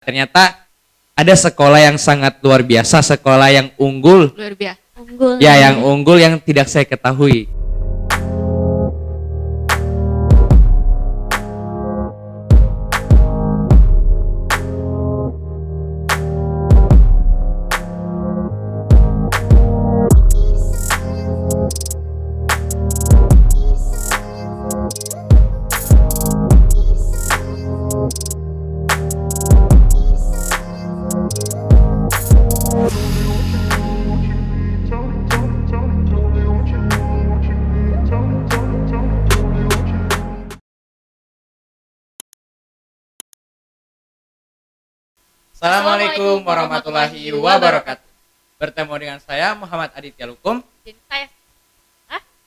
Ternyata ada sekolah yang sangat luar biasa, sekolah yang unggul. Luar biasa. Unggul. Ya, yang unggul yang tidak saya ketahui. Assalamualaikum warahmatullahi wabarakatuh. Bertemu dengan saya Muhammad Aditya Lukum. Dan saya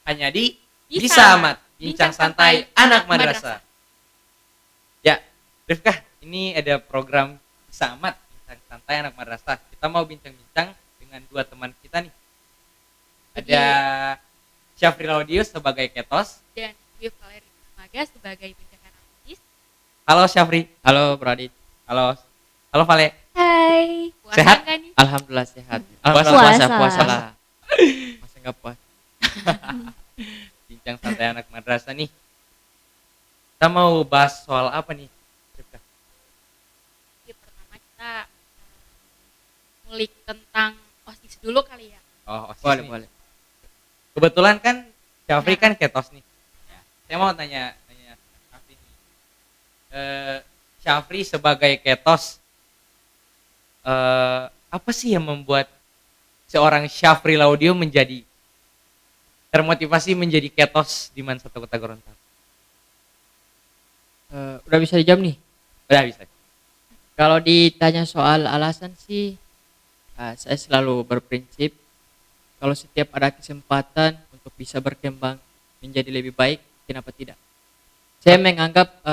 Hanya di Bisa Bisa Amat, Bincang Bincang Santai Santai Anak Madrasah. Madrasah. Ya, Rifkah, ini ada program Bisa Amat, Bincang Santai Anak Madrasah. Kita mau bincang-bincang dengan dua teman kita nih. Ada Syafri Laudius sebagai Ketos. dan Gue Valeri Maga sebagai bincang artis. Halo Syafri. Halo Bro Adit. Halo. Halo Vale. Hai. Puasa Sehat? nggak nih? Alhamdulillah sehat. Puasa. Puasa lah. Masa nggak puas? Bincang Santai Anak Madrasah nih. Kita mau bahas soal apa nih, Rifkah? Pertama kita ngulik tentang OSIS dulu kali ya. Oh, OSIS Boleh, nih. boleh. Kebetulan kan Syafri kan Ketos nih. Saya mau tanya Syafri nih. Syafri sebagai Ketos, apa sih yang membuat seorang Syafri Laudio menjadi termotivasi menjadi Ketos di Mansata Kota Gorontalo? Udah bisa dijawab nih. Udah bisa. Kalau ditanya soal alasan sih, saya selalu berprinsip kalau setiap ada kesempatan untuk bisa berkembang menjadi lebih baik, kenapa tidak? Saya menganggap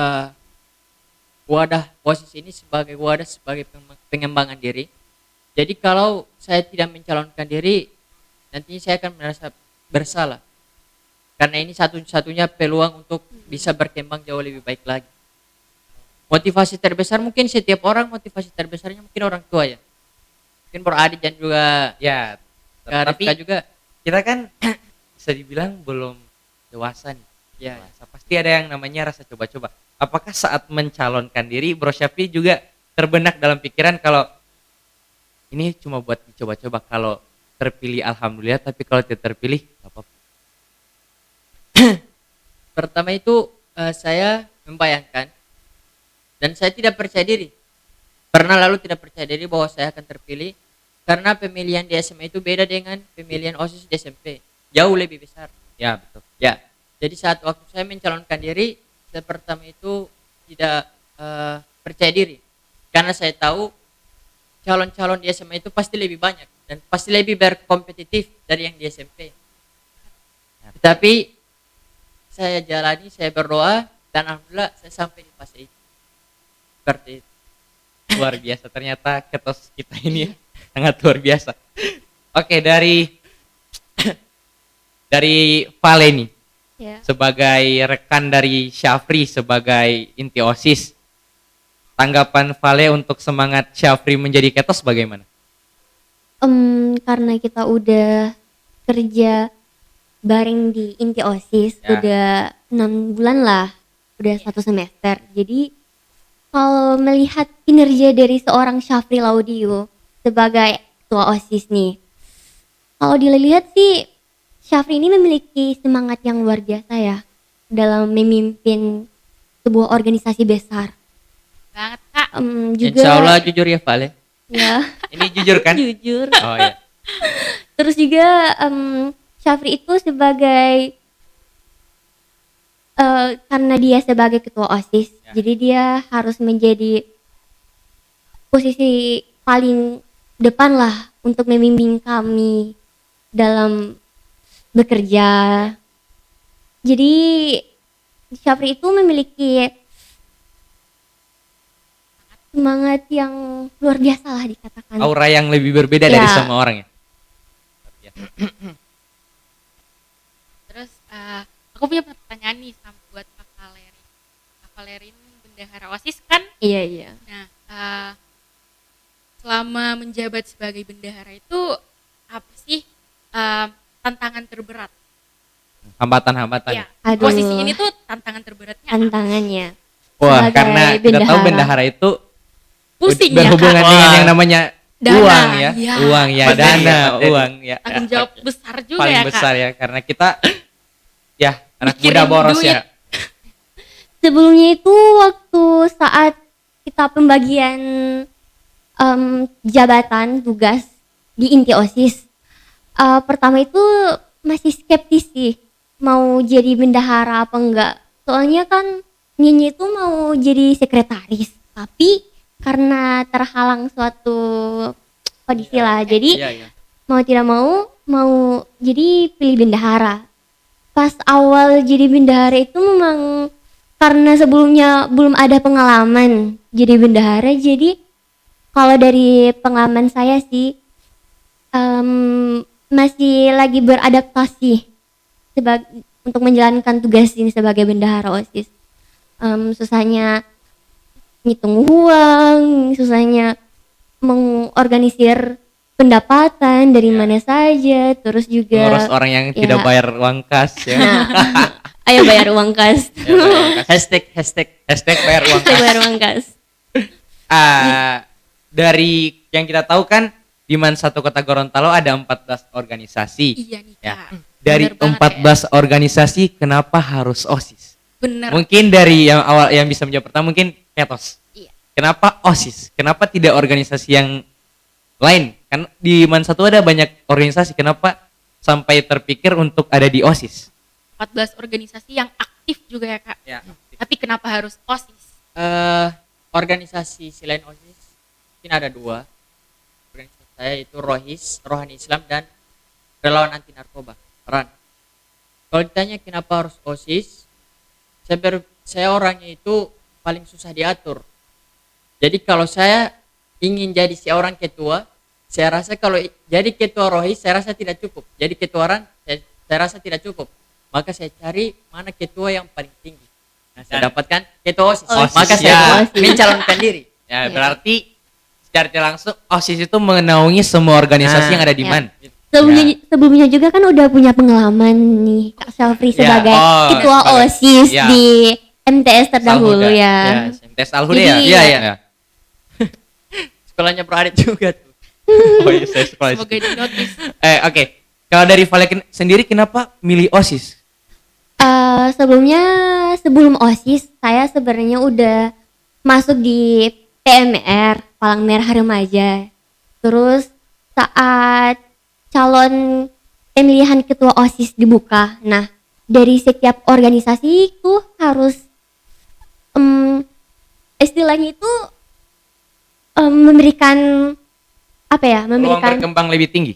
wadah posisi ini sebagai wadah sebagai pengembangan diri. Jadi kalau saya tidak mencalonkan diri, nantinya saya akan merasa bersalah. Karena ini satu-satunya peluang untuk bisa berkembang jauh lebih baik lagi. Motivasi terbesar mungkin setiap orang motivasi terbesarnya mungkin orang tua ya. Mungkin Bro Adit dan juga Ya, Kak tapi Rifka juga. kita kan bisa dibilang belum dewasa nih. Ya, Dewasa. Pasti ada yang namanya rasa coba-coba. Apakah saat mencalonkan diri, Bro Syafri juga terbenak dalam pikiran kalau ini cuma buat dicoba-coba, kalau terpilih alhamdulillah, tapi kalau tidak terpilih gak apa-apa. pertama itu saya membayangkan dan saya tidak percaya diri. Pernah lalu tidak percaya diri bahwa saya akan terpilih karena pemilihan di SMA itu beda dengan pemilihan OSIS di SMP. Jauh lebih besar. Ya, betul. Ya. Jadi saat waktu saya mencalonkan diri, saya pertama itu tidak percaya diri. Karena saya tahu calon-calon di SMA itu pasti lebih banyak dan pasti lebih berkompetitif dari yang di SMP. Tetapi saya jalani, saya berdoa dan alhamdulillah saya sampai di fase itu. Seperti itu. Luar biasa, ternyata Ketos kita ini ya, sangat luar biasa. Oke, dari Vale nih, Ya. sebagai rekan dari Syafri sebagai inti OSIS, tanggapan Vale untuk semangat Syafri menjadi Ketos bagaimana? Karena kita udah kerja bareng di inti OSIS Ya. udah 6 bulan lah, udah 1 semester. Jadi kalau melihat kinerja dari seorang Syafri Laudio sebagai ketua OSIS nih, kalau dilihat sih Syafri ini memiliki semangat yang luar biasa ya dalam memimpin sebuah organisasi besar. Banget Kak. Juga Insya Allah jujur ya Vale. ya Ini jujur kan? jujur. Oh ya. Terus juga Syafri itu sebagai karena dia sebagai ketua OSIS, Ya. jadi dia harus menjadi posisi paling depan lah untuk membimbing kami dalam bekerja. Jadi Syafri itu memiliki semangat yang luar biasa lah dikatakan. Aura yang lebih berbeda dari Ya. semua orang ya. Luar biasa. Terus aku punya pertanyaan nih sama buat Kak Valeri. Kak Valeri ini bendahara OSIS kan? Iya. Nah, selama menjabat sebagai bendahara itu apa sih tantangan terberat? Hambatan-hambatan. Ya, Aduh. posisi ini tuh tantangan terberatnya apa? Tantangannya. Wah, Sebagai karena kita tahu bendahara itu Pusing ya, berhubungan Kak. dengan Wah. yang namanya Dana, uang ya, iya. uang ya, Materi, dana, materi. uang ya. Tanggung jawab besar juga Paling ya, Kak. besar ya, karena kita ya anak Mikirin muda boros duit. ya. Sebelumnya itu waktu saat kita pembagian jabatan tugas di inti OSIS, pertama itu masih skeptis sih mau jadi bendahara apa enggak. Soalnya kan Nyenyi itu mau jadi sekretaris, tapi karena terhalang suatu kondisi lah, jadi Iya, iya. mau tidak mau jadi pilih bendahara. Pas awal jadi bendahara itu memang karena sebelumnya belum ada pengalaman jadi bendahara, jadi kalau dari pengalaman saya sih masih lagi beradaptasi untuk menjalankan tugas ini sebagai bendahara OSIS. Susahnya ngitung uang, susahnya mengorganisir pendapatan dari mana saja, terus juga Ngurus orang yang ya. tidak bayar uang kas ya. Ayo bayar uang kas. Ya, bayar uang kas. Hashtag bayar uang Saya kas. bayar uang kas. Dari yang kita tahu kan di Man 1 Kota Gorontalo ada 14 organisasi. Iya nih, Ya. Kak. Dari Bener banget 14 organisasi kenapa harus OSIS? Bener. Mungkin dari yang awal yang bisa menjawab pertama mungkin Ketos. Iya. Kenapa OSIS? Kenapa tidak organisasi yang lain? Kan di Man 1 ada banyak organisasi. Kenapa sampai terpikir untuk ada di OSIS? 14 organisasi yang aktif juga ya, Kak. Ya. Tapi kenapa harus OSIS? Organisasi selain OSIS mungkin ada 2. Organisasi saya itu ROHIS, Rohani Islam, dan Relawan Anti Narkoba, RAN. Kalau ditanya kenapa harus OSIS, saya orangnya itu paling susah diatur. Jadi kalau saya ingin jadi seorang ketua, saya rasa kalau jadi ketua ROHIS saya rasa tidak cukup. Jadi ketua RAN saya rasa tidak cukup. Maka saya cari mana ketua yang paling tinggi. Nah, saya dapatkan ketua OSIS. OSIS, Maka ya. saya OSIS. mencalonkan diri. Ya, berarti secara tidak langsung OSIS itu menaungi semua organisasi Nah, yang ada di ya. Man. Sebelumnya juga kan udah punya pengalaman nih Kak Syafri Ya, sebagai oh, ketua sebagai- OSIS ya. di MTS terdahulu Salhuda. ya. Tes Alhuda ya? Jadi- Iya, Iya. iya. Sekolahnya Pro Adit juga tuh. Oh iya, saya sekolah di Semoga situ. di notice. Oke. Kalau dari Vale sendiri kenapa milih OSIS? Sebelum OSIS saya sebenarnya udah masuk di PMR Palang Merah Remaja. Terus saat calon pemilihan ketua OSIS dibuka, nah dari setiap organisasi itu harus istilahnya itu memberikan apa ya, Peluang memberikan berkembang lebih tinggi.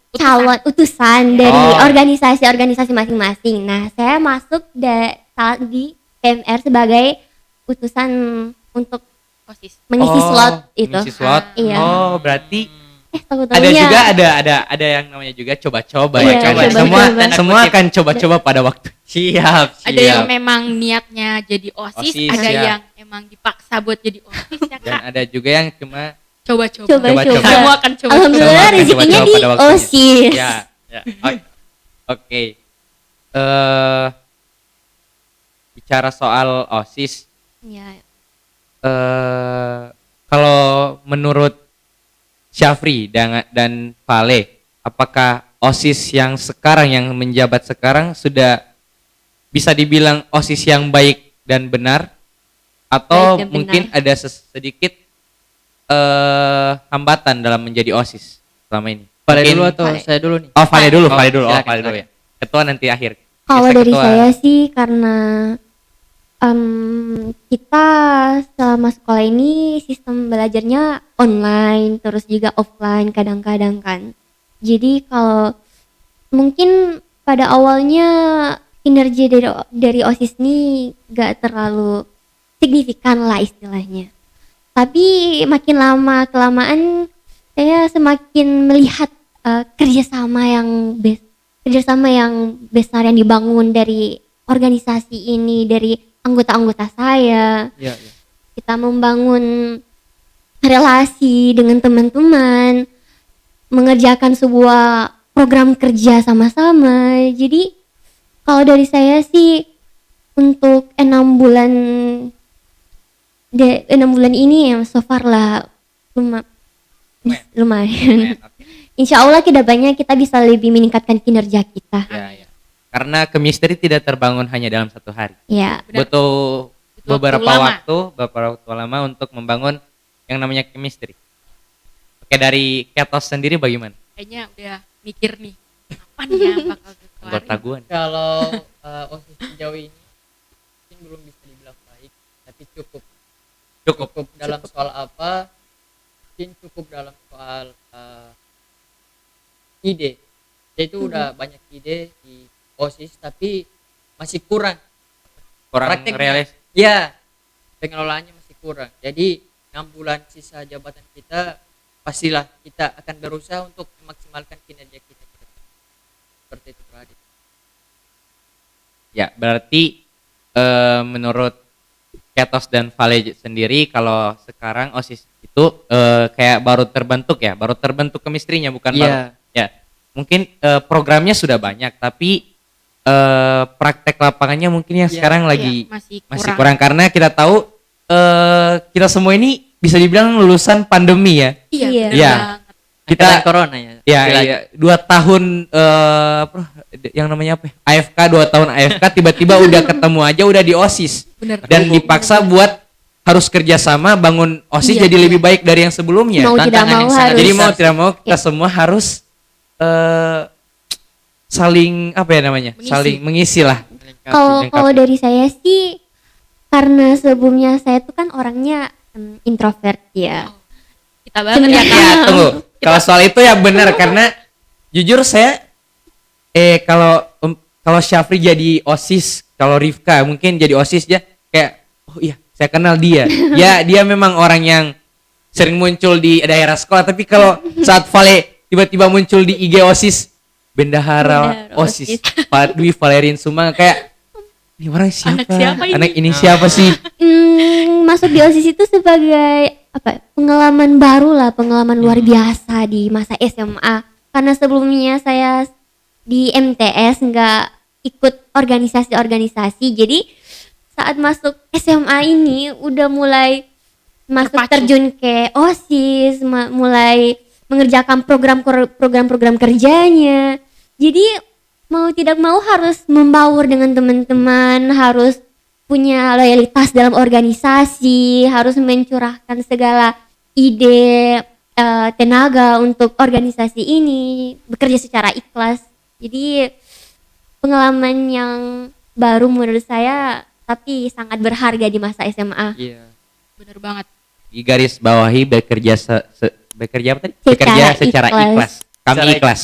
calon utusan dari Oh. organisasi-organisasi masing-masing. Nah, saya masuk di PMR sebagai utusan untuk OSIS. mengisi slot itu. Mengisi slot. Iya. Oh, berarti Tahu-tahunya ada juga ada yang namanya juga coba-coba Iya, ya. coba-coba. Semua akan coba-coba pada waktu. Siap. Ada yang memang niatnya jadi OSIS, OSIS, ada ya. yang emang dipaksa buat jadi OSIS ya, Dan Kak. ada juga yang cuma Coba-coba. Coba-coba. Semua akan coba-coba. Alhamdulillah Semua akan rezekinya coba-coba di pada waktunya. OSIS. ya. Oke. Bicara soal OSIS, Ya. kalau menurut Syafri dan Vale, apakah OSIS yang sekarang yang menjabat sekarang sudah bisa dibilang OSIS yang baik dan benar, atau Baik dan mungkin benar. ada sedikit hambatan dalam menjadi OSIS selama ini? Vale Mungkin- dulu atau Vale. saya dulu nih? Oh, Vale dulu, Oh, Vale dulu, silakan, Vale dulu ya. Ketua nanti akhir. Kalau Biasa dari ketua. saya sih karena kita selama sekolah ini sistem belajarnya online terus juga offline kadang-kadang kan. Jadi kalau mungkin pada awalnya kinerja dari OSIS ini gak terlalu signifikan lah istilahnya. Tapi makin lama kelamaan saya semakin melihat kerjasama yang besar yang dibangun dari organisasi ini, dari anggota-anggota saya. Iya, iya. Kita membangun relasi dengan teman-teman, mengerjakan sebuah program kerja sama-sama. Jadi kalau dari saya sih untuk 6 bulan 6 bulan ini ya so far lah lumayan. Lumayan, oke. Insya Allah kedepannya kita bisa lebih meningkatkan kinerja kita. Ya, ya. Karena chemistry tidak terbangun hanya dalam satu hari. Ya, Benar. Butuh Butuh beberapa waktu lama untuk membangun yang namanya chemistry. Oke, dari Ketos sendiri bagaimana? Kayaknya udah mikir nih, apa nih yang bakal Anggota dikeluarin. gua nih. Kalau OSIS sejauh ini mungkin belum bisa dibilang baik, tapi cukup Cukup. dalam soal apa, mungkin cukup dalam soal ide. Itu udah banyak ide di OSIS tapi masih kurang Kurang prakteknya. realis. Ya, pengelolaannya masih kurang. Jadi 6 bulan sisa jabatan kita, pastilah kita akan berusaha untuk memaksimalkan kinerja kita ke depan. Seperti itu, Pak Adi. Ya, berarti menurut Ketos dan Vale sendiri kalau sekarang OSIS itu kayak baru terbentuk chemistry-nya bukan Iya. baru. Ya. Mungkin programnya sudah banyak tapi praktek lapangannya mungkin yang Iya. sekarang Iya, lagi masih masih kurang. kurang karena kita tahu kita semua ini bisa dibilang lulusan pandemi ya. Iya, Iya. bener Iya. banget. Kita Angkatan corona ya. ya, istilahnya. ya 2 tahun yang namanya apa? AFK 2 tahun AFK tiba-tiba udah ketemu aja udah di OSIS Bener. dan dipaksa buat harus kerjasama bangun OSIS Iya, jadi iya. lebih baik dari yang sebelumnya. mau tidak tantangan mau yang sangat harus. Jadi mau besar tidak mau kita Iya. semua harus saling apa ya namanya? Mengisi. Saling mengisi lah. Melengkapi. Kalau Lengkapi. kalau dari saya sih karena sebelumnya saya tuh kan orangnya introvert ya. Kita banget ya, Ya, Kak. tunggu. Kalau soal itu ya benar karena jujur saya kalau Syafri jadi OSIS, kalau Rifka mungkin jadi OSIS ya kayak oh iya, saya kenal dia. Ya, dia memang orang yang sering muncul di daerah sekolah, tapi kalau saat Vale tiba-tiba muncul di IG OSIS, bendahara Bendahara OSIS, OSIS. Pak Dwi Valerin Sumang kayak ini orang siapa? Anak siapa ini? Anak ini siapa sih? Masuk di OSIS itu sebagai apa? Pengalaman baru lah, pengalaman luar biasa di masa SMA. Karena sebelumnya saya di MTS nggak ikut organisasi-organisasi, jadi saat masuk SMA ini udah mulai masuk Terpacu. terjun ke OSIS, mulai mengerjakan program-program kerjanya. Jadi mau tidak mau harus membaur dengan teman-teman, harus punya loyalitas dalam organisasi, harus mencurahkan segala ide, tenaga untuk organisasi ini, bekerja secara ikhlas. Jadi pengalaman yang baru menurut saya tapi sangat berharga di masa SMA. Iya. Bener banget. Di garis bawahi bekerja apa tadi? Secara Bekerja secara ikhlas. ikhlas. Kami Secara ikhlas.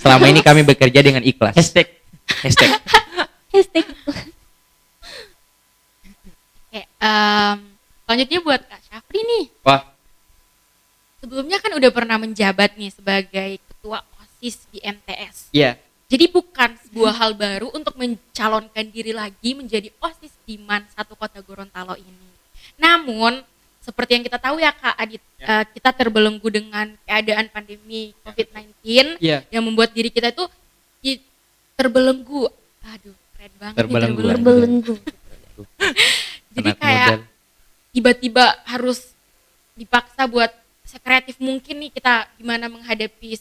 Selama ini kami bekerja dengan ikhlas. Hashtag. Hashtag. Hashtag. Oke, selanjutnya buat Kak Syafri nih. Wah, Sebelumnya kan udah pernah menjabat nih sebagai ketua OSIS di MTS. Iya. Jadi bukan sebuah hal baru untuk mencalonkan diri lagi menjadi OSIS di MAN 1 Kota Gorontalo ini. Namun, seperti yang kita tahu ya Kak Adit, kita terbelenggu dengan keadaan pandemi COVID-19 Iya. yang membuat diri kita itu terbelenggu. Aduh, keren banget nih, Terbelenggu. Berbelenggu. Jadi anak kayak model. tiba-tiba harus dipaksa buat sekreatif mungkin nih kita gimana menghadapi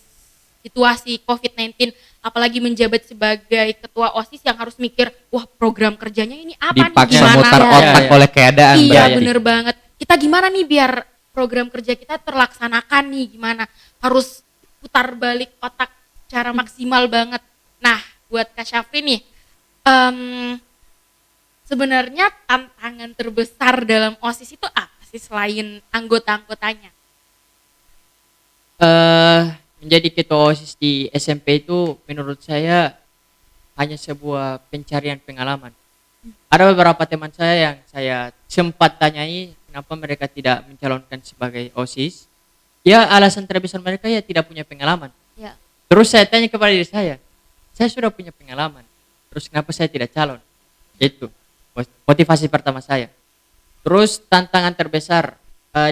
situasi COVID-19, apalagi menjabat sebagai ketua OSIS yang harus mikir, wah program kerjanya ini apa nih, Dipaksa gimana? mutar Ya, otak ya. oleh keadaan. Iya berarti. bener banget. Kita gimana nih biar program kerja kita terlaksanakan nih, gimana? Harus putar balik otak secara maksimal banget. Nah buat Kak Syafri nih, sebenarnya tantangan terbesar dalam OSIS itu apa sih selain anggota-anggotanya? Menjadi ketua OSIS di SMP itu menurut saya hanya sebuah pencarian pengalaman. Ada beberapa teman saya yang saya sempat tanyai kenapa mereka tidak mencalonkan sebagai OSIS. Ya alasan terbesar mereka ya tidak punya pengalaman. Ya. Terus saya tanya kepada diri saya sudah punya pengalaman. Terus kenapa saya tidak calon? Itu motivasi pertama saya. Terus tantangan terbesar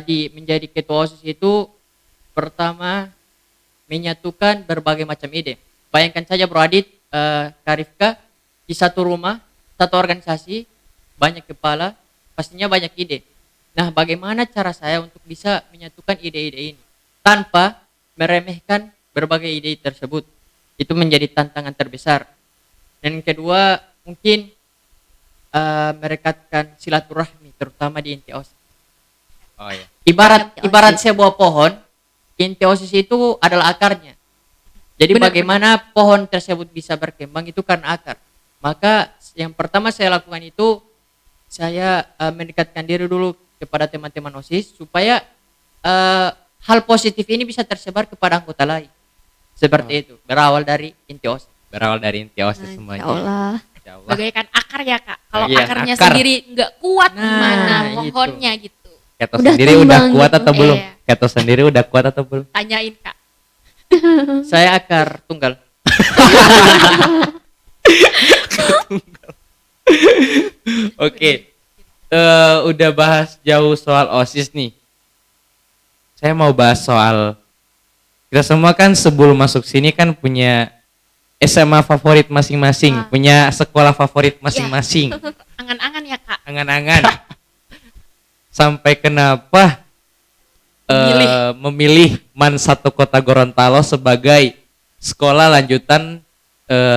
di menjadi ketua OSIS itu pertama menyatukan berbagai macam ide. Bayangkan saja Bro Adit, Kak Rifka, di satu rumah, satu organisasi, banyak kepala, pastinya banyak ide. Nah, bagaimana cara saya untuk bisa menyatukan ide-ide ini tanpa meremehkan berbagai ide tersebut? Itu menjadi tantangan terbesar. Dan yang kedua, mungkin merekatkan silaturahmi, terutama di inti OSIS. Oh ya. Ibarat sebuah pohon, inti OSIS itu adalah akarnya. Jadi Benar, bagaimana pohon tersebut bisa berkembang itu karena akar. Maka yang pertama saya lakukan itu saya mendekatkan diri dulu kepada teman-teman OSIS supaya hal positif ini bisa tersebar kepada anggota lain. Seperti itu, berawal dari inti OSIS. Berawal dari inti OSIS Masya semuanya. Allah. Insya Allah. Bagaikan akar ya kak. Kalau Iya, akarnya akar. sendiri nggak kuat Nah, gimana gitu. pohonnya gitu. Keto Udah sendiri udah tumbang kuat gitu. atau belum? Iya. Keto sendiri udah kuat atau belum? Tanyain kak. Saya akar tunggal. Oke. Udah bahas jauh soal OSIS nih. Saya mau bahas soal kita semua kan sebelum masuk sini kan punya SMA favorit masing-masing, Ah. punya sekolah favorit masing-masing. Angan-angan ya kak. Angan-angan. Sampai kenapa Memilih. memilih MAN 1 Kota Gorontalo sebagai sekolah lanjutan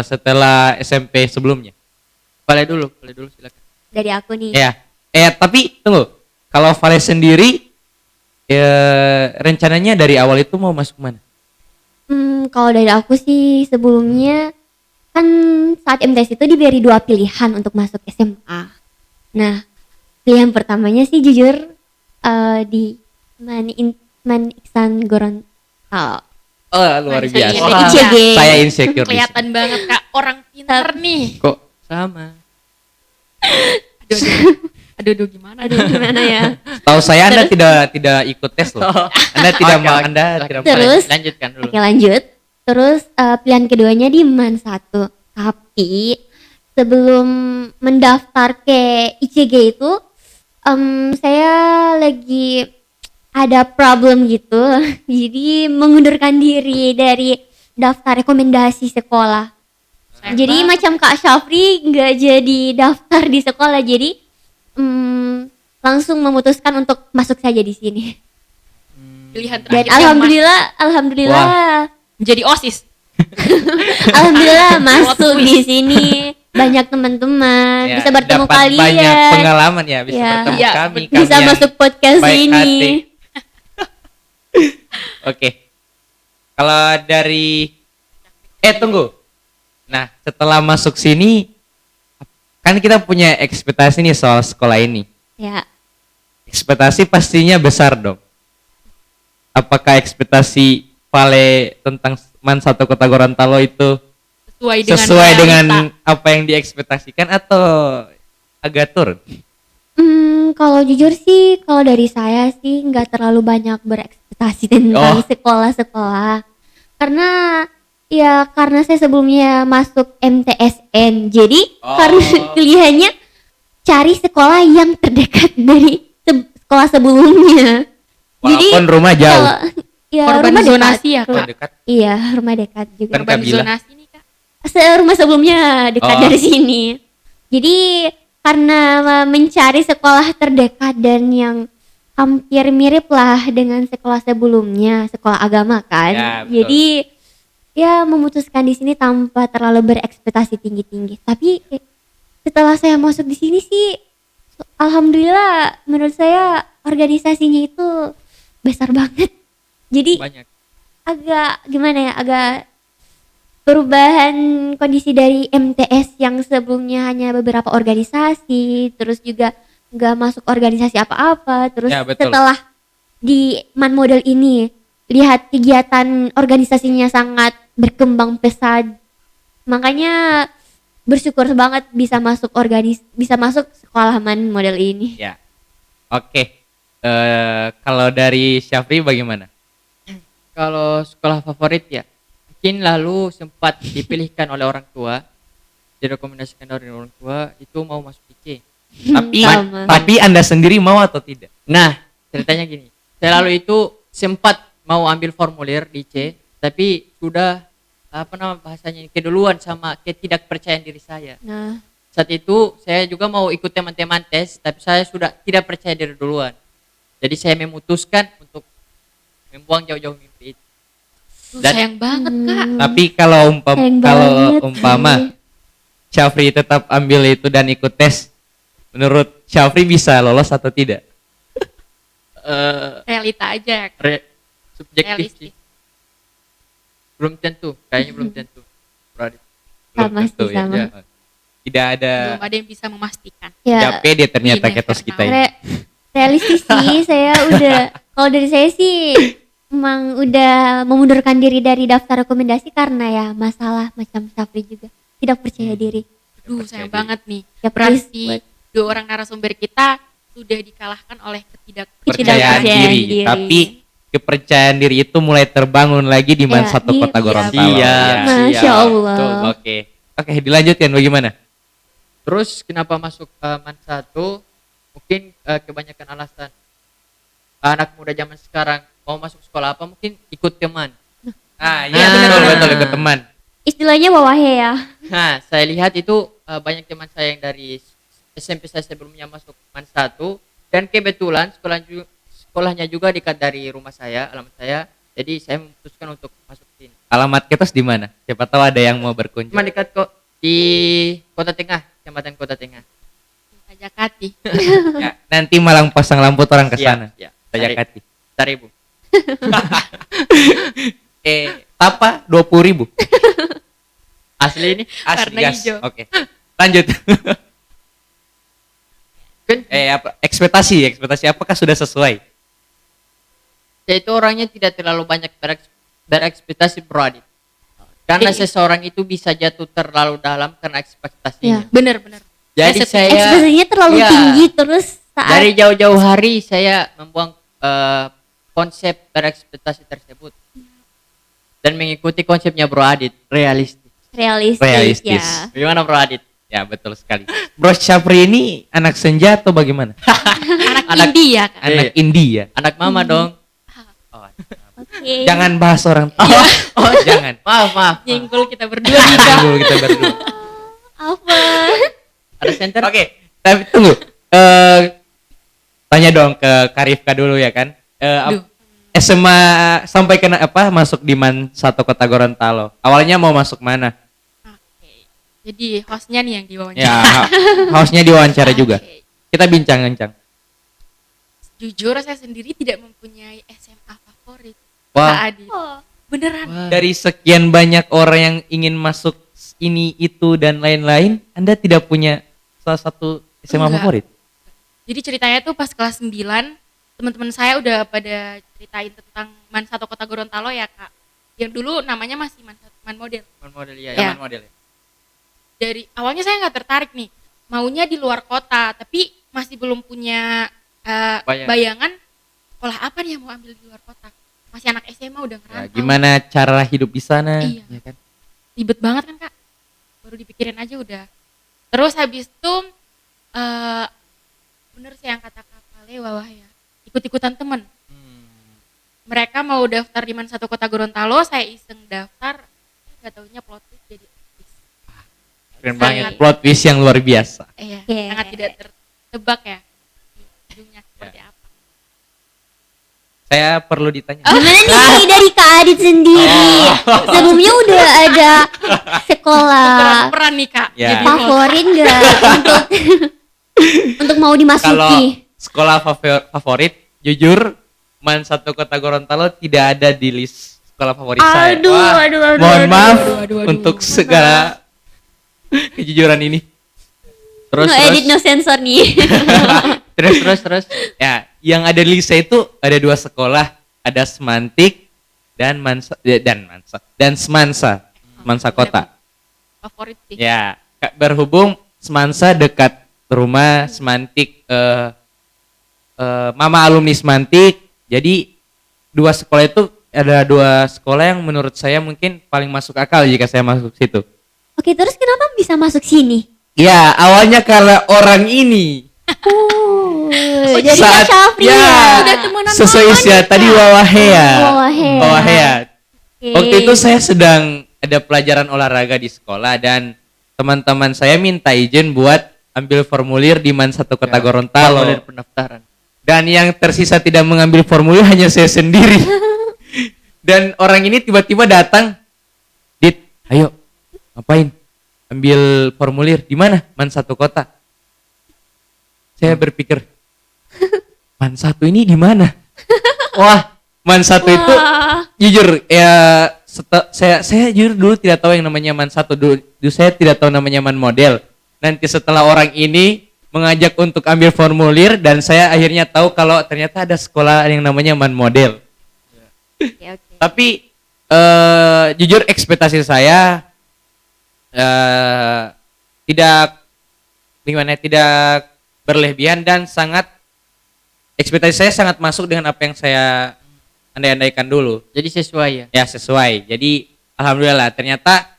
setelah SMP sebelumnya? Boleh dulu silakan. Dari aku nih. Ya. Tapi tunggu. Kalau Vale sendiri rencananya dari awal itu mau masuk mana? Kalau dari aku sih sebelumnya kan saat MTS itu diberi 2 pilihan untuk masuk SMA. Nah, pilihan pertamanya sih jujur di Man Iksan Gorontalo. Oh, luar Nah, saya biasa. ini Wah. ICG. Saya insecure di Kelihatan sini. banget kak. Orang pintar nih. Kok sama? Aduh, gimana? Aduh gimana ya? Tahu saya Anda Terus? tidak ikut tes loh. Anda tidak Oke, mau oke. Anda Silakan. tidak Terus? Lanjutkan dulu. Oke lanjut. Terus pilihan keduanya di MAN 1. Tapi sebelum mendaftar ke ICG itu saya lagi ada problem gitu. Jadi mengundurkan diri dari daftar rekomendasi sekolah. Jadi macam Kak Syafri nggak jadi daftar di sekolah. Jadi langsung memutuskan untuk masuk saja di sini. Pilihan Dan terakhir yang alhamdulillah menjadi OSIS. alhamdulillah masuk di sini. Banyak teman-teman, Ya, bisa bertemu dapat kalian. banyak pengalaman ya, bisa Ya. bertemu Ya, kami. Bisa kami yang masuk podcast baik ini. hati. Oke. Kalau dari tunggu. Nah, setelah masuk sini kan kita punya ekspektasi nih soal sekolah ini. Ya, Ekspektasi pastinya besar dong. Apakah ekspektasi Vale tentang MAN 1 Kota Gorontalo itu sesuai dengan realita. apa yang diekspektasikan atau agak turun? kalau jujur sih, kalau dari saya sih nggak terlalu banyak berekspektasi tentang Oh. sekolah-sekolah. Karena saya sebelumnya masuk MTSN, jadi karena pilihannya cari sekolah yang terdekat dari sekolah sebelumnya. Walaupun rumah jauh. Kalau- ya Korban rumah zonasi ya, dekat. Oh, dekat. Iya, rumah dekat juga. Kan Korban Kabila. zonasi nih kak. Rumah sebelumnya dekat Oh. dari sini. Jadi karena mencari sekolah terdekat dan yang hampir mirip lah dengan sekolah sebelumnya, sekolah agama kan. Ya, betul. Jadi ya memutuskan di sini tanpa terlalu berekspektasi tinggi-tinggi. Tapi setelah saya masuk di sini sih, alhamdulillah menurut saya organisasinya itu besar banget. Jadi Banyak. agak gimana ya, agak perubahan kondisi dari MTS yang sebelumnya hanya beberapa organisasi, terus juga nggak masuk organisasi apa-apa, terus Ya, betul. setelah di MAN model ini lihat kegiatan organisasinya sangat berkembang pesat, makanya bersyukur banget bisa masuk sekolah MAN model ini. Ya. Oke. Kalau dari Syafri bagaimana? Kalau sekolah favorit ya, mungkin lalu sempat dipilihkan oleh orang tua, direkomendasikan dari orang tua itu mau masuk IC. Tapi Sama. tapi Anda sendiri mau atau tidak? Nah, ceritanya gini. Saya lalu itu sempat mau ambil formulir di C, tapi sudah apa nama bahasanya keduluan sama ketidakpercayaan diri saya. Nah, Saat itu saya juga mau ikut teman-teman tes, tapi saya sudah tidak percaya diri duluan. Jadi saya memutuskan untuk membuang jauh-jauh mimpi itu. Duh, Dan- sayang banget kak. Tapi kalau sayang kalau banget umpama sih. Syafri tetap ambil itu dan ikut tes, menurut Syafri bisa lolos atau tidak? Realita aja, Kak. Subjektif sih. Realistis. Belum tentu, kayaknya belum tentu. Radit. Sama Belum tentu sih, sama. Tidak ada. Belum ada yang bisa memastikan. Tidak Ya, pede ternyata Iya, ketos kita ini. realistis sih saya udah, kalau dari saya sih emang udah memundurkan diri dari daftar rekomendasi karena ya masalah macam Syafri juga tidak percaya diri. Duh, Percaya sayang diri. banget nih. Ya, Berarti please, dua orang narasumber kita sudah dikalahkan oleh Kepercayaan Ketidakpercayaan diri. diri. Tapi kepercayaan diri itu mulai terbangun lagi di Man Ya, satu di- Kota iya, Gorontalo. Iya, Ya. Masya siap. Allah. Betul. Oke. Oke, dilanjutkan bagaimana? Terus kenapa masuk MAN 1? Mungkin kebanyakan alasan. Anak muda zaman sekarang mau masuk sekolah apa mungkin ikut teman. Ah, Iya, iya betul benar-benar. betul ikut teman. Istilahnya wawahe ya. Nah, saya lihat itu banyak teman saya yang dari SMP saya sebelumnya masuk MAN 1 dan kebetulan sekolahnya juga dekat dari rumah saya, alamat saya. Jadi saya memutuskan untuk masuk sini. Alamat Ketos di mana? Siapa tahu ada yang mau berkunjung. Cuma dekat kok di Kota Tengah, Kecamatan Kota Tengah. Jakati. Ya, nanti Malang pasang lampu orang ke sana. Ya, Saya Kati. 1.000. Tapa 20.000. Asli ini Asli Warna gas. hijau. Oke. Lanjut. kan ekspektasi apakah sudah sesuai? saya itu orangnya tidak terlalu banyak berekspektasi Bro Adit. Karena seseorang itu bisa jatuh terlalu dalam karena ekspektasinya. Bener-bener. Jadi saya Ekspektasinya terlalu ya, tinggi terus saat dari jauh-jauh hari saya membuang konsep berekspektasi tersebut dan mengikuti konsepnya Bro Adit, realistis. realistis, Realistis. ya. Bagaimana Bro Adit? Ya betul sekali. Bro Syafri ini anak senja atau bagaimana? Anak India kan. Anak India. Anak mama dong. Oh, Oke. jangan bahas orang tua. Oh, jangan. Maaf. Nyenggol kita berdua nih kak. Tunggu kita berdua. Apa? Ada center? Oke, tapi tunggu. Tanya dong ke Karifka dulu ya kan. Duh. SMA sampai kena apa masuk di MAN 1 Kota Gorontalo. Awalnya mau masuk mana? Oke. Jadi hostnya nih yang diwawancara. Ya, hostnya diwawancara juga. Oke. Kita bincang-bincang. Jujur saya sendiri tidak mempunyai SMA favorit. Wah. Kak Adi. Oh, Beneran. Dari sekian banyak orang yang ingin masuk ini itu dan lain-lain, Anda tidak punya salah satu SMA Enggak. favorit? Jadi ceritanya tuh pas kelas 9, teman-teman saya udah pada ceritain tentang MAN 1 Kota Gorontalo ya kak. Yang dulu namanya masih MAN Model. Model ya. Ya. Model ya. Dari awalnya saya nggak tertarik nih, maunya di luar kota, tapi masih belum punya bayangan sekolah apa nih yang mau ambil di luar kota. Masih anak SMA udah Ya, ngerantau. gimana cara hidup di sana? Iya. Ya kan? Ribet banget kan kak, baru dipikirin aja udah. Terus habis itu bener sih yang kata Kak Kale wawah ya, ikut-ikutan temen. Mereka mau daftar di MAN 1 Kota Gorontalo, saya iseng daftar, nggak taunya plot twist jadi artis. Keren Sangat- banget. Plot twist yang luar biasa. Iya, Oke. sangat tidak tertebak ya. Ujungnya seperti apa? Saya perlu ditanya. gimana nih dari Kak Adit sendiri? Sebelumnya udah ada sekolah Peran nih kak. Ya. Jadi host. favorit nggak untuk untuk mau Kalau dimasuki? sekolah favorit, jujur MAN 1 Kota Gorontalo tidak ada di list sekolah favorit saya. Aduh, Wah, aduh, aduh, mohon aduh, maaf aduh. untuk segala kejujuran ini. Terus No edit no sensor nih. terus. Ya, yang ada di list saya itu ada 2 sekolah, ada Semantik dan Semansa Kota. Favorit sih. Ya, berhubung Semansa dekat rumah, Semantik mama alumni Semantik, jadi 2 sekolah itu ada 2 sekolah yang menurut saya mungkin paling masuk akal jika saya masuk situ. Oke, terus kenapa bisa masuk sini? Ya, awalnya karena orang ini. Jadi Kak Syafri ya, ya. Udah temenan sesuai lama usia nih, tadi Kak. Wawahea. Wawahea. Wawahea. Oke. Waktu itu saya sedang ada pelajaran olahraga di sekolah dan teman-teman saya minta izin buat ambil formulir di Man 1 Kota Ya, Gorontalo. formulir pendaftaran. Dan yang tersisa tidak mengambil formulir hanya saya sendiri. Dan orang ini tiba-tiba datang, "Dit, ayo, ngapain? Ambil formulir di mana? Man 1 Kota." Saya berpikir, Man 1 ini di mana? Wah, Man 1 itu jujur ya saya jujur dulu tidak tahu yang namanya Man 1 dulu saya tidak tahu namanya Man Model. Nanti setelah orang ini mengajak untuk ambil formulir dan saya akhirnya tahu kalau ternyata ada sekolah yang namanya Man Model. Oke, oke. Tapi jujur ekspektasi saya tidak tidak berlebihan dan sangat ekspektasi saya sangat masuk dengan apa yang saya andai-andaikan dulu. Jadi sesuai ya. Ya sesuai. Jadi alhamdulillah ternyata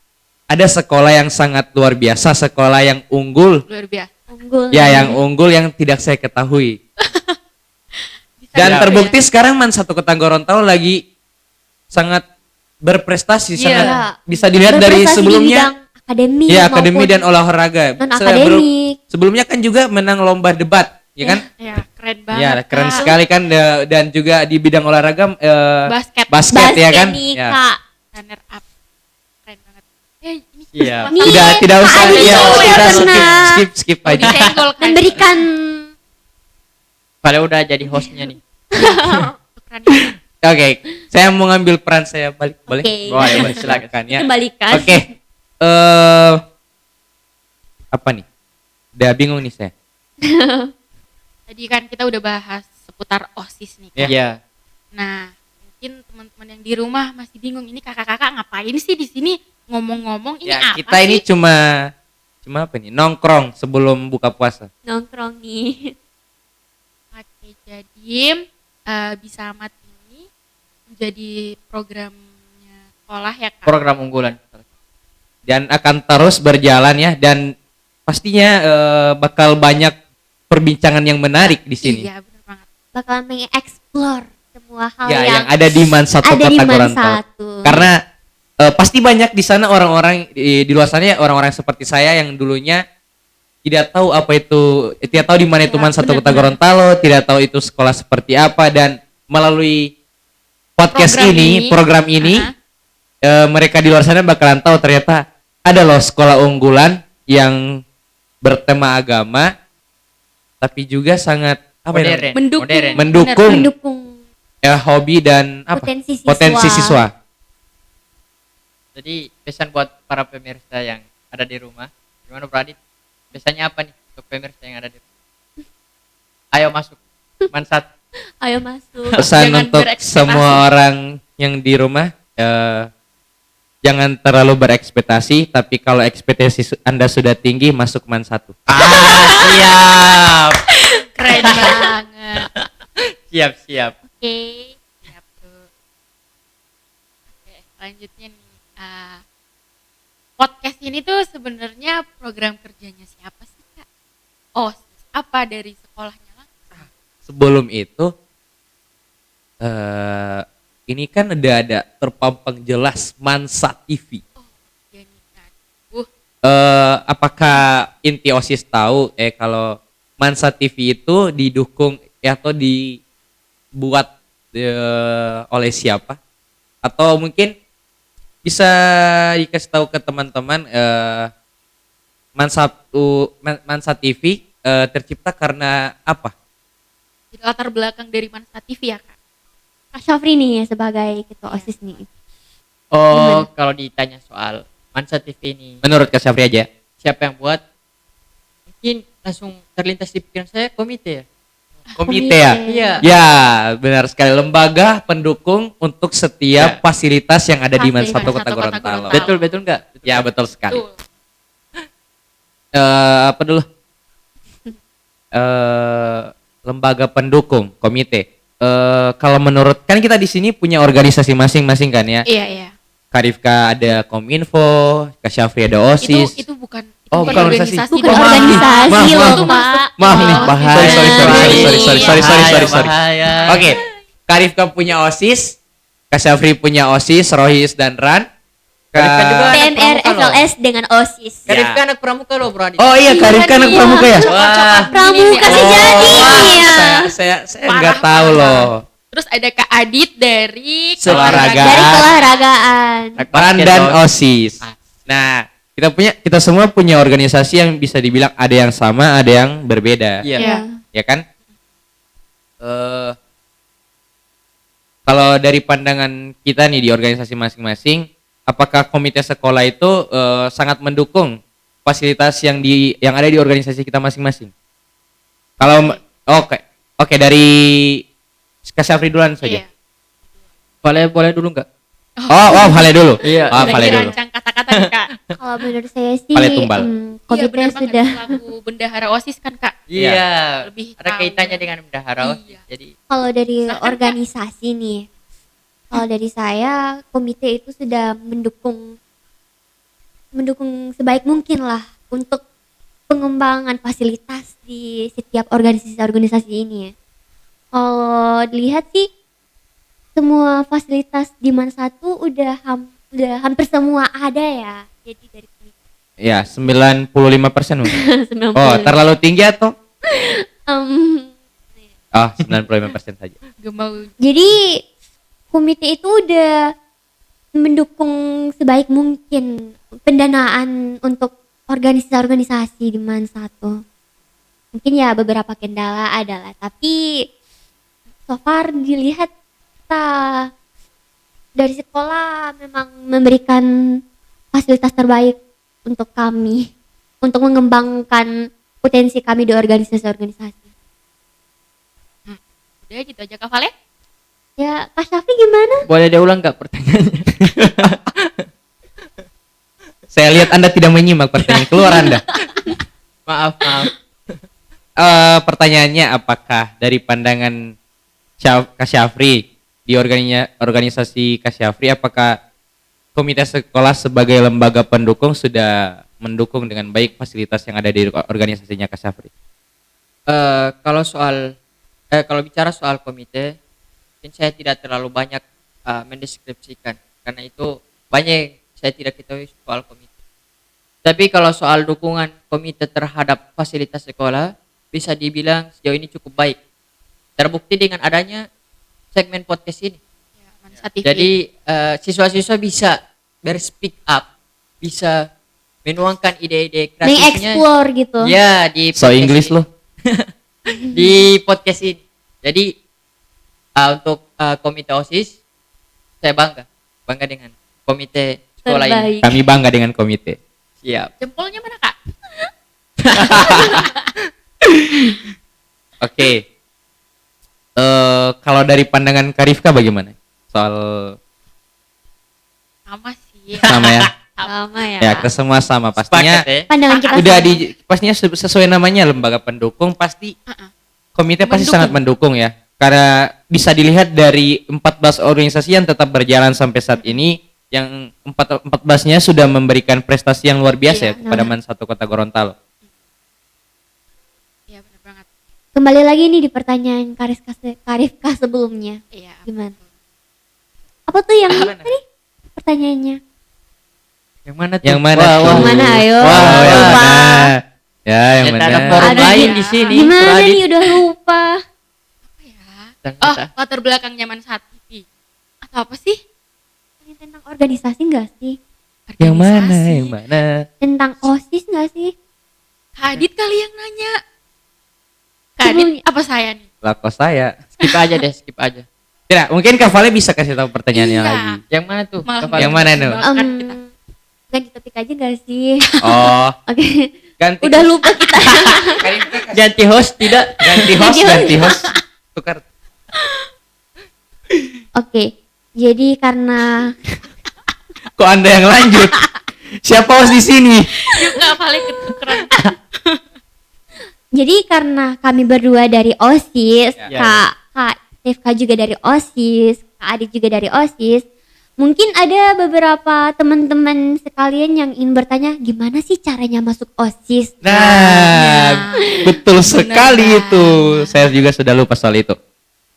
ada sekolah yang sangat luar biasa, sekolah yang unggul. Luar biasa. Unggul. Ya yang unggul yang tidak saya ketahui. Bisa Dan gitu terbukti ya. sekarang Man 1 Kota Gorontalo lagi sangat berprestasi, Iya. sangat bisa dilihat dari Berprestasi di sebelumnya. bidang akademik Ya akademi maupun dan olahraga. non-akademik. Sebelumnya kan juga menang lomba debat, ya kan? Ya, keren banget. Ya keren Kak. sekali kan dan juga di bidang olahraga Basket. basket ya kan? nih, Ya. Kak. Runner up. Keren banget. ini Iya. kelas Nih, Tidak Kak usah Adit ya, tuh kita yang skip pernah skip mau aja. disenggol kan. Memberikan Padahal udah jadi hostnya nih. Keren banget. Oke, saya mau ngambil peran saya boleh? Oke. Boleh, boleh, silakan ya. kembalikan. Oke. Apa nih? Udah bingung nih saya. Tadi kan kita udah bahas seputar OSIS nih, Kak. Iya. Nah, mungkin teman-teman yang di rumah masih bingung ini kakak-kakak ngapain sih di sini ngomong-ngomong ini Ya, apa kita sih? ini cuma apa nih? Nongkrong sebelum buka puasa. Nongkrong nih. Oke, jadi bisa amat ini menjadi programnya sekolah ya Kak. Program unggulan. Dan akan terus berjalan ya dan pastinya bakal banyak perbincangan yang menarik di sini. Iya, benar banget. Bakal mengeksplor semua hal Ya, yang yang ada di Man 1 ada di Kota Man Gorontalo. 1. Karena pasti banyak di sana orang-orang di luar sana ya, orang-orang seperti saya yang dulunya tidak tahu apa itu, tidak tahu di mana itu Ya, Man 1 Kota benar-benar. Gorontalo, tidak tahu itu sekolah seperti apa dan melalui podcast program ini mereka di luar sana bakalan tahu ternyata ada loh sekolah unggulan yang bertema agama tapi juga sangat apa ya, Modern. Mendukung. Modern. Mendukung. mendukung ya hobi dan apa potensi siswa. Jadi pesan buat para pemirsa yang ada di rumah. Gimana Pradit? Pesannya apa nih untuk pemirsa yang ada di rumah? Ayo masuk. Mansat. Ayo masuk. Pesan Jangan untuk berekspektasi. semua orang yang di rumah jangan terlalu berekspektasi tapi kalau ekspektasi Anda sudah tinggi masuk Man 1. Siap. Keren banget. Siap, siap. Oke, siap tuh. Oke, selanjutnya nih. Podcast ini tuh sebenarnya program kerjanya siapa sih Kak? Oh, apa dari sekolahnya langsung? Sebelum itu ini kan ada terpampang jelas Mansa TV. Oh, ya nih Kak. Apakah inti OSIS tahu kalau Mansa TV itu didukung atau dibuat oleh siapa? Atau mungkin bisa dikasih tahu ke teman-teman Mansa TV tercipta karena apa? Jadi latar belakang dari Mansa TV ya Kak? Kak Syafri nih sebagai ketua OSIS nih. Oh, kalau ditanya soal Mansa TV ini, Menurut Kak Syafri aja. siapa yang buat? Mungkin langsung terlintas di pikiran saya komite ya. Komite ya? Iya. Ya, benar sekali. Lembaga pendukung untuk setiap Ya. fasilitas yang ada di Man Fasilitas 1 Kota Kota Gorontalo. Gorontalo. Betul, betul enggak? Ya, betul sekali. Betul. Apa dulu? Lembaga pendukung, komite. Kalau menurut kan kita di sini punya organisasi masing-masing kan ya. Iya, iya. Kak Rifka ada Kominfo, Kak Syafri ada OSIS. Itu bukan Oh, bukan organisasi. Bukan Oh, maaf nih. organisasi Maaf, loh, maaf. Pak. Maaf nih. Bahaya. Sorry. Bahaya. Oke, Karifka punya OSIS, Kak Syafri punya OSIS, Rohis dan Ran. Karifka juga anak TNR pramuka loh. FLS dengan OSIS. Ya. Karifka anak pramuka loh, Bro Adit. Oh iya, Karifka anak Iya. pramuka ya? Wah. Pramuka Ini, sejati Wah, ya. saya Parah, nggak tahu parah. loh. Terus ada Kak Adit dari Olahraga. Dari keolahragaan. Ran Basket dan loh. OSIS. Nah, kita semua punya organisasi yang bisa dibilang ada yang sama, ada yang berbeda. Iya. Iya. Ya kan? Kalau dari pandangan kita nih di organisasi masing-masing, apakah komite sekolah itu sangat mendukung fasilitas yang ada di organisasi kita masing-masing? Kalau oke dari Kak Syafri duluan saja. Iya. Boleh dulu nggak? Vale dulu. Iya. Oh, Udah Vale dulu. dirancang kata-kata nih, Kak. Kalau menurut saya sih Paling tumbal. Iya, komite benar banget. sudah Selaku bendahara OSIS kan, Kak. Iya. Lebih Ada tahu. kaitannya dengan bendahara. Iya. Jadi kalau dari Silahkan, Kak. organisasi nih. Kalau dari saya komite itu sudah mendukung sebaik mungkin lah untuk pengembangan fasilitas di setiap organisasi ini. Kalau dilihat sih semua fasilitas di Man 1 udah hampir semua ada ya. Jadi dari Ya, 95% mungkin. 90. Oh, terlalu tinggi atau? Em, 95% saja. Gak mau. jadi komite itu udah mendukung sebaik mungkin pendanaan untuk organisasi-organisasi di Man 1. Mungkin ya beberapa kendala adalah, tapi so far dilihat kita dari sekolah memang memberikan fasilitas terbaik untuk kami untuk mengembangkan potensi kami di organisasi-organisasi. Udah gitu aja, Kak Vale. Ya, Kak Syafri gimana? boleh diulang nggak pertanyaannya? Saya lihat Anda tidak menyimak pertanyaan keluar Anda. Maaf. Pertanyaannya apakah dari pandangan Kak Syafri di organisasi Kak Syafri, apakah komite sekolah sebagai lembaga pendukung sudah mendukung dengan baik fasilitas yang ada di organisasinya Kak Syafri? Kalau bicara soal komite, mungkin saya tidak terlalu banyak mendeskripsikan karena itu banyak yang saya tidak ketahui soal komite. Tapi kalau soal dukungan komite terhadap fasilitas sekolah, bisa dibilang sejauh ini cukup baik. Terbukti dengan adanya segmen podcast ini. Ya, Mansa TV. Jadi siswa-siswa bisa berspeak up, bisa menuangkan ide-ide kreatifnya. Mengeksplor gitu. Ya, di So podcast English ini. loh. Di podcast ini. Jadi untuk komite OSIS saya bangga dengan komite sekolah ini. Terbaik. Kami bangga dengan komite. Siap. Jempolnya mana, Kak? Oke. Kalau dari pandangan Karifka bagaimana? Soal Sama sih. sama ya. Sama ya. Ya, ke semua sama pastinya. Sepakat ya. Pandangan kita Udah sama. pastinya sesuai namanya lembaga pendukung, pasti Uh-uh. komite pasti Mendukung. sangat mendukung ya. Karena bisa dilihat dari 14 organisasi yang tetap berjalan sampai saat ini, yang 14-nya sudah memberikan prestasi yang luar biasa Iya, ya kepada Man 1 Kota Gorontalo. Iya, benar banget. Kembali lagi nih di pertanyaan Karifka sebelumnya. Iya. Gimana? Apa tuh yang Gimana? tadi pertanyaannya? Yang mana tuh? Yang mana Wah, tuh? wah. Yang mana, ayo? Wow, yang Lupa. mana? Ya, yang Dan mana? ada forum Aduh, lain ya. di sini. Gimana Bro Adit. nih udah lupa? Apa ya? Ternyata. Oh, latar belakang nyaman saat TV. Atau apa sih? Ini tentang organisasi nggak sih? Yang mana? Organisasi. Yang mana? Tentang OSIS nggak sih? Kak Adit kali yang nanya. Kak Adit Sebelumnya- apa saya nih? Lako saya. Skip aja deh, skip aja. Tidak, mungkin Kak Vale bisa kasih tahu pertanyaannya Iya. lagi. Yang mana tuh? Malah Kak Vale? Yang mana, Nu? Kan kita. Ganti topik aja nggak sih? Oh, Oke. ganti. Udah lupa kita. Karifka kasih- Ganti host tidak? ganti host. Tukar. Oke. Jadi karena Kok Anda yang lanjut? Siapa host di sini? Yuk Kak paling ketukeran. Jadi karena kami berdua dari OSIS, Ya. Kak Tifka juga dari OSIS, Kak Adit juga dari OSIS, Mungkin ada beberapa teman-teman sekalian yang ingin bertanya gimana sih caranya masuk OSIS. Nah, betul Bener sekali banget. itu. Saya juga sudah lupa soal itu.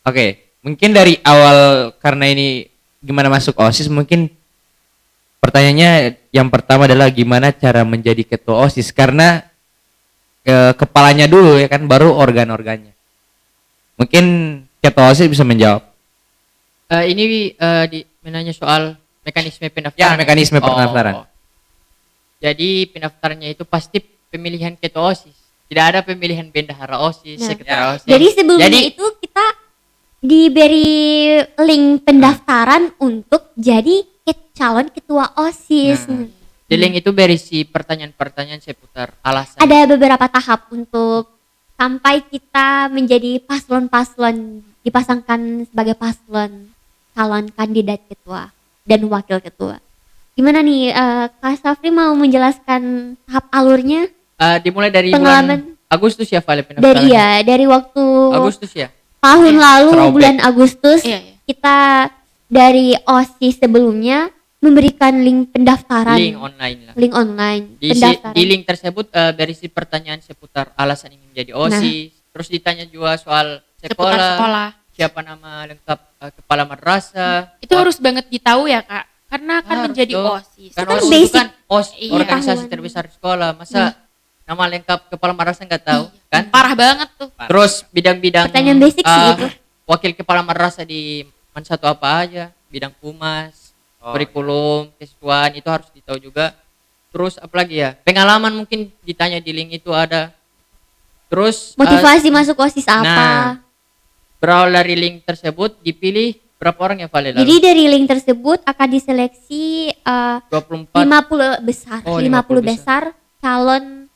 Oke, mungkin dari awal karena ini gimana masuk OSIS, mungkin pertanyaannya yang pertama adalah gimana cara menjadi ketua OSIS, karena kepalanya dulu ya kan, baru organ-organnya. Mungkin ketua OSIS bisa menjawab. Ini menanya soal mekanisme Ya, pendaftaran. mekanisme pendaftaran. Jadi pendaftarannya itu pasti pemilihan ketua OSIS. Tidak ada pemilihan bendahara OSIS, Nah. sekretariat OSIS. Jadi sebelumnya Jadi- itu kita diberi link pendaftaran untuk jadi calon ketua OSIS. Nah, di link itu berisi pertanyaan-pertanyaan seputar alasan. Ada beberapa tahap untuk sampai kita menjadi paslon-paslon, dipasangkan sebagai paslon calon kandidat ketua dan wakil ketua. Gimana nih Kak Safri mau menjelaskan tahap alurnya Dimulai dari Pengalaman. bulan Agustus ya Vale pendaftaran. dari waktu Agustus ya. tahun lalu Throwback. bulan Agustus Iya, iya. kita dari OSIS sebelumnya memberikan link pendaftaran Link online lah. link online Di, pendaftaran. di link tersebut berisi pertanyaan seputar alasan ingin menjadi OSIS. Terus ditanya juga soal Seputar sekolah. siapa nama lengkap kepala madrasah. Itu harus banget ditahu ya kak, karena kan Harus menjadi dong. OSIS. Kan Itu kan OSIS basic. itu kan Iya. organisasi Pengetahuan. terbesar di sekolah. Masa nama lengkap kepala madrasah nggak tahu kan? Parah banget tuh. Terus bidang-bidang Pertanyaan basic sih itu. wakil kepala madrasah di man satu apa aja, bidang humas, Oh, kurikulum, kesiswaan itu harus ditahu juga. Terus apalagi ya? Pengalaman mungkin ditanya di link itu ada. Terus Motivasi masuk OSIS apa? nah, berawal dari link tersebut dipilih berapa orang ya Vale? Lalu? Jadi dari link tersebut akan diseleksi 24 50 besar, Oh, 50 50 besar calon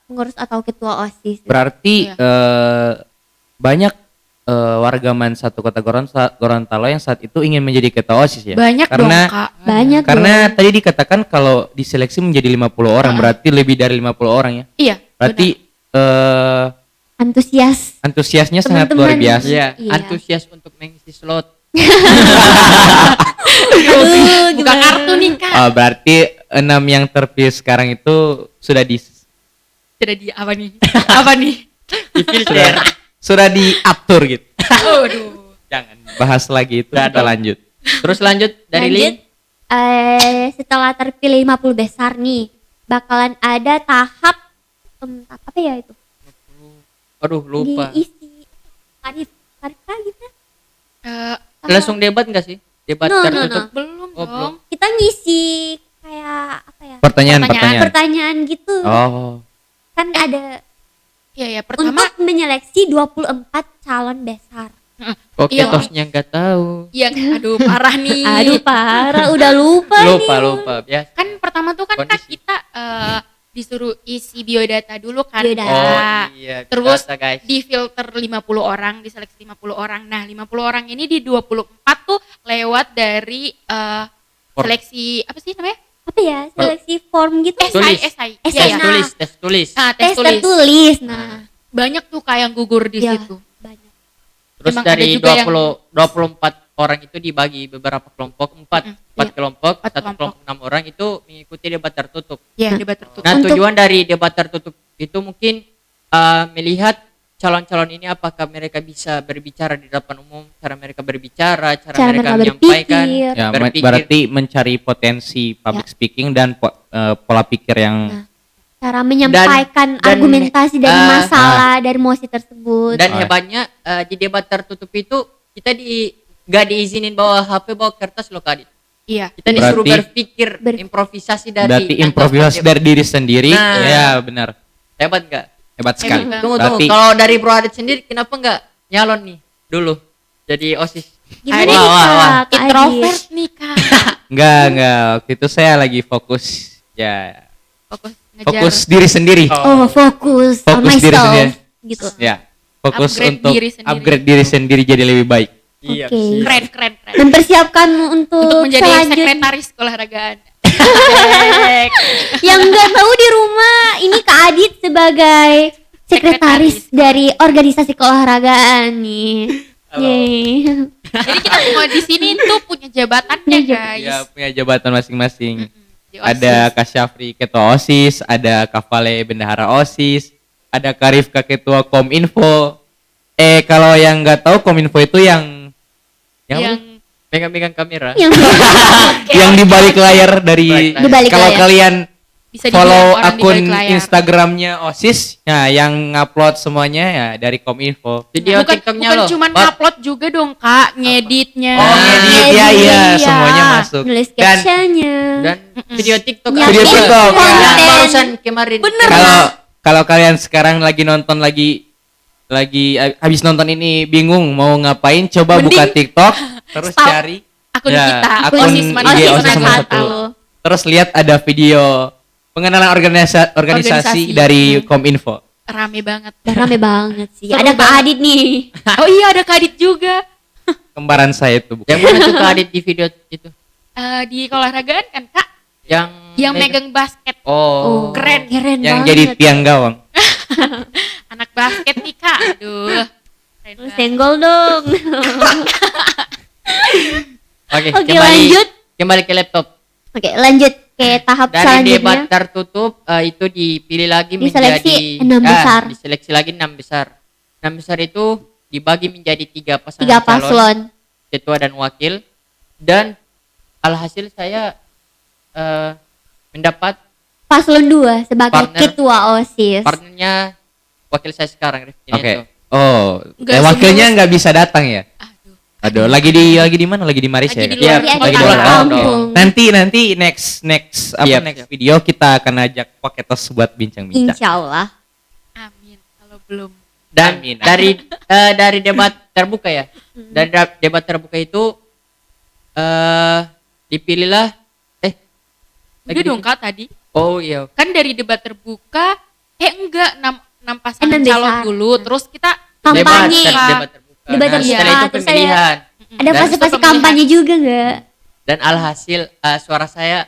pengurus atau ketua OSIS. Berarti Iya. banyak warga Man satu Kota Gorontalo yang saat itu ingin menjadi ketua OSIS ya. Banyak Karena- dong kak. Banyak Karena dong. tadi dikatakan kalau diseleksi menjadi 50 orang, berarti lebih dari 50 orang ya. Iya. Berarti Antusias. antusiasnya sangat luar Teman-teman. biasa. Iya, Iya. antusias untuk mengisi slot. Aduh, Buka gimana? kartu nih kak. Oh, berarti 6 yang terpilih sekarang itu sudah Sudah di apa nih? Apa nih? Di filter. sudah diatur gitu. Aduh. Jangan bahas lagi itu, Udah kita dong. lanjut. Terus lanjut dari Lanjut. link. Setelah terpilih 50 besar nih, bakalan ada tahap tahap apa ya itu? Aduh, lupa. Diisi tarif lagi kan? Eh, Langsung debat enggak sih? Debat No, no, tertutup. no. belum Oh, dong. Kita ngisi kayak apa ya? Pertanyaan. Pertanyaan gitu. Oh, Kan ada Iya ya, pertama untuk menyeleksi 24 calon besar. Kok Iya. ketosnya enggak tahu. yang aduh parah nih. Aduh parah, udah lupa nih. Lupa biasa. Kan pertama tuh kan kak Kondisi. kita disuruh isi biodata dulu kan. Biodata. Oh Kak. iya, Terus biasa, guys. di filter 50 orang, diseleksi 50 orang. Nah, 50 orang ini di 24 tuh lewat dari Form. seleksi apa sih namanya? Apa ya? Seleksi form gitu. Tulis. SI. SI. Iya, iya. Nah. tes tulis. Nah, Tes tes tulis. tertulis. Nah, Banyak tuh kak yang gugur di ya, situ. banyak. Terus Emang dari ada juga yang- 24 orang itu dibagi beberapa kelompok, 4 Iya. kelompok, 4 satu kelompok 6 orang itu mengikuti debat tertutup. Ya, Nah. debat tertutup. Nah, Untuk- tujuan dari debat tertutup itu mungkin melihat calon-calon ini apakah mereka bisa berbicara di depan umum, cara mereka berbicara, cara Cara mereka mereka menyampaikan, berpikir. ya berpikir. berarti mencari potensi public speaking dan pola pikir yang Nah, cara menyampaikan dan, argumentasi dari ah, masalah dari mosi tersebut. Dan Oh. hebatnya di debat tertutup itu kita nggak diizinin bawa HP, bawa kertas loh Kak Adit. Iya. Kita disuruh Berarti- berpikir, improvisasi dari berarti atas improvisasi debat. dari diri sendiri. Nah. Ya, benar. Hebat nggak? Hebat sekali. Hebat. Tunggu, Berarti kalau dari Bro Adit sendiri kenapa nggak nyalon nih dulu jadi OSIS? Gimana Wah, nih wah, Kak? wah. Kak Adit? Introvert nih kak. enggak. Waktu itu saya lagi fokus ya fokus Ngejar diri sendiri. Oh, fokus on Fokus diri myself. sendiri. Gitu. Ya, fokus Upgrade untuk diri sendiri. upgrade diri sendiri jadi lebih baik. Iya. Oke. sih. keren. Mempersiapkan untuk Untuk menjadi selanjutnya. sekretaris olahragaan. Yang nggak tahu di rumah, ini Kak Adit sebagai sekretaris Sekretaris. dari organisasi keolahragaan nih. Halo. Yeay. Jadi kita semua di sini tuh punya jabatannya guys. Ya punya jabatan masing-masing. Di OSIS. Ada Kak Syafri ketua OSIS, ada Kak Vale bendahara OSIS, ada Kak Rifka ketua Kominfo. Kalau yang nggak tahu Kominfo itu yang yang Pegang-pegang kamera. Yang yang di balik layar dari Di balik kalau layar. kalian bisa follow dibilang orang di akun balik layar. Instagramnya OSIS, nah yang ngupload semuanya ya dari Kominfo. Video bukan TikToknya bukan loh. cuma Bot. upload juga dong kak, ngeditnya. Oh, ngedit ya, iya, semuanya masuk. nulis Dan captionnya. Dan video TikTok. Nyiapin Video TikTok, Yang konten. barusan kemarin. Bener. kalau kalian sekarang lagi nonton lagi habis nonton ini bingung mau ngapain, coba Mending buka TikTok terus stop cari akun ya, kita, akun OSIS IG mana OSIS mana nomor satu. 1. Terus lihat ada video pengenalan organisasi Organisasi. dari Kominfo. Rame banget. Rame banget sih. Seru Ada Kak banget. Adit nih. Oh iya ada kadit juga. Kembaran saya itu bukan. Yang mana tuh Kak Adit di video itu? Di keolahragaan kan kak, Yang megang basket. Oh. Keren. Keren Yang banget. jadi tiang gawang. Anak basket nih kak, aduh. Keren banget. Senggol dong. Oke, Oke, lanjut. Kembali ke laptop. Oke, lanjut ke tahap Dari debat selanjutnya. tertutup itu dipilih lagi Diseleksi menjadi 6 besar. Diseleksi lagi 6 besar. 6 besar itu dibagi menjadi 3 pasangan 3 calon, paslon. ketua dan wakil. Dan alhasil saya mendapat Paslon 2 sebagai Partner. ketua OSIS. partnernya wakil saya sekarang, Rifki Oke. Neto. Oh, Nggak wakilnya semua- nggak bisa datang ya? Aduh. Aduh, lagi di mana? Lagi di Maris Lagi ya? di Iya, luar Lagi kota. ada di luar di kampung. kampung. Nanti next Siap. video kita akan ajak Paketos buat bincang-bincang. Insya Allah. Amin. Kalau belum. Dan Amin. dari debat terbuka ya. Dari debat terbuka itu dipilihlah Udah dong kak tadi. Oh iya. Kan dari debat terbuka, enggak, 6 pasangan Enam calon besar. dulu, terus kita Kampanye. Debat terbuka. Debat Nah, terbuka, setelah itu terus pemilihan. Ada Dan fase-fase pemilihan. kampanye juga nggak? Dan alhasil suara saya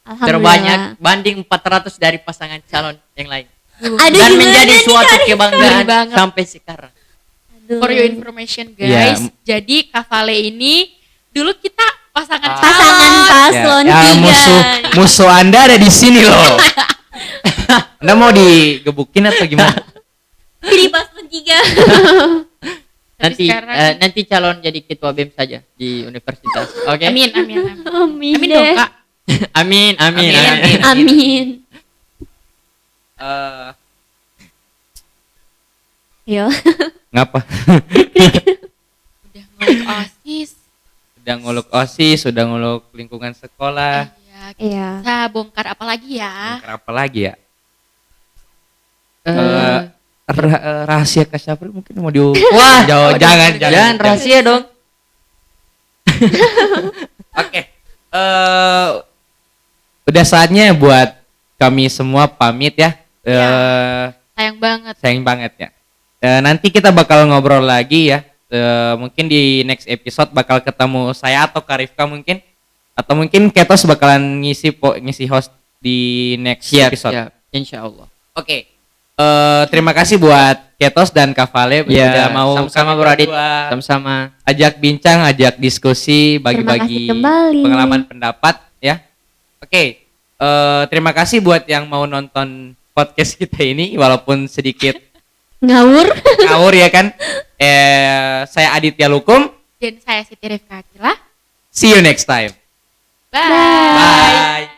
Alhamdulillah. terbanyak banding 400 dari pasangan calon yang lain. Aduh, Dan gimana menjadi nih, suatu Kak? kebanggaan Ngeri banget. sampai sekarang. Aduh. for your information Iya. guys. Jadi Kak Vale ini dulu kita pasangan Pasangan calon. paslon Ya, 3. musuh Anda ada di sini loh. Anda mau digebukin atau gimana? Pilih paslon 3. Nanti sekarang- nanti calon jadi ketua BEM saja di universitas. Oke. Amin, amin, amin. Amin, Amin deh. dong kak. Amin, amin, Amin. amin. Amin. Eh, Yo. ngapa? Udah ngulik OSIS. Udah nguluk OSIS, udah nguluk lingkungan sekolah. Iya, Iya. kita bongkar apa lagi ya? Bongkar apa lagi ya? Eh, Rahasia Kak Syafri mungkin mau di Wah, jangan rahasia dong. Oke. Udah saatnya buat kami semua pamit ya. Sayang banget. Sayang banget ya. Nanti kita bakal ngobrol lagi ya. Mungkin di next episode bakal ketemu saya atau Kak Rifka mungkin, atau mungkin Ketos bakalan ngisi host di next episode. Siap, insya Allah. Oke. Terima kasih buat Ketos dan Kak Vale Ya, udah mau sama-sama, kami Bro Adit. berdua Sama-sama. ajak bincang, ajak diskusi, bagi-bagi kasih kembali. pengalaman pendapat ya. Oke. Terima kasih buat yang mau nonton podcast kita ini walaupun sedikit Ngawur. ngawur ya kan. Saya Aditya Lukum. Dan saya Siti Rifka Akila. See you next time. Bye. Bye.